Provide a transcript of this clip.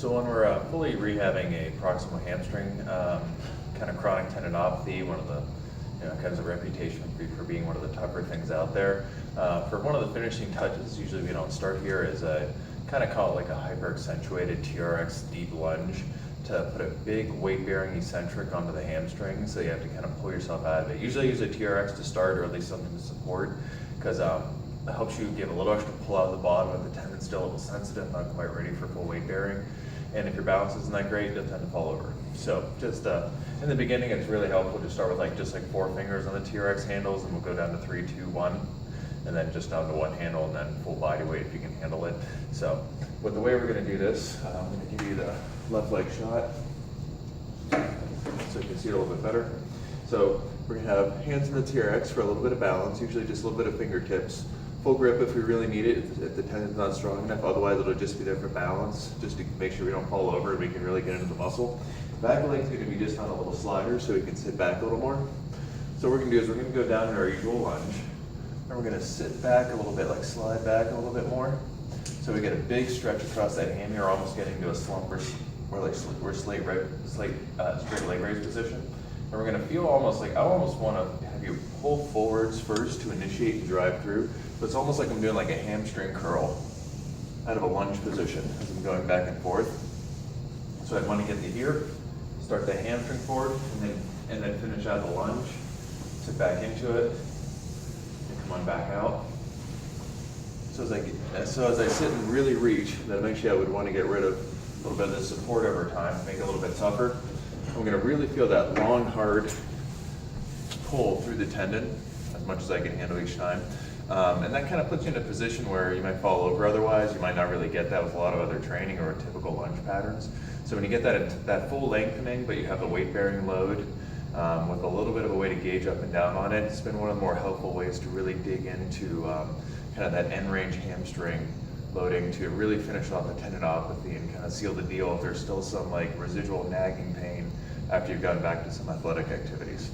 So when we're fully rehabbing a proximal hamstring, kind of chronic tendinopathy, one of the kind of a reputation for being one of the tougher things out there. For one of the finishing touches, usually we don't start here, is a kind of call it like a hyper accentuated TRX deep lunge to put a big weight bearing eccentric onto the hamstring. So you have to kind of pull yourself out of it. Usually I use a TRX to start, or at least something to support, because it helps you give a little extra pull out of the bottom if the tendon's still a little sensitive, not quite ready for full weight bearing. And if your balance isn't that great, you'll tend to fall over. So just in the beginning, it's really helpful to start with just 4 fingers on the TRX handles, and we'll go down to 3, 2, 1, and then just down to 1 handle, and then full body weight if you can handle it. So with the way we're gonna do this, I'm gonna give you the left leg shot so you can see it a little bit better. So we're gonna have hands in the TRX for a little bit of balance, usually just a little bit of fingertips. Full grip if we really need it, if the tendon's not strong enough, otherwise it'll just be there for balance, just to make sure we don't fall over and we can really get into the muscle. Back leg's gonna be just on a little slider so we can sit back a little more. So what we're gonna do is we're gonna go down in our usual lunge, and we're gonna sit back a little bit, slide back a little bit more. So we get a big stretch across that hammy, or almost getting to a slump or we're straight leg raise position. And we're gonna feel almost I almost wanna have you pull forwards first to initiate and drive through. So it's almost like I'm doing a hamstring curl out of a lunge position as I'm going back and forth. So I'd want to get to here, start the hamstring forward, and then finish out the lunge, sit back into it, and come on back out. So as I sit and really reach, then eventually I would want to get rid of a little bit of the support over time, make it a little bit tougher. I'm going to really feel that long, hard pull through the tendon as much as I can handle each time. And that kind of puts you in a position where you might fall over otherwise. You might not really get that with a lot of other training or typical lunge patterns. So when you get that full lengthening, but you have the weight bearing load with a little bit of a way to gauge up and down on it, it's been one of the more helpful ways to really dig into kind of that end range hamstring loading to really finish off the tendinopathy and kind of seal the deal if there's still some residual nagging pain after you've gotten back to some athletic activities.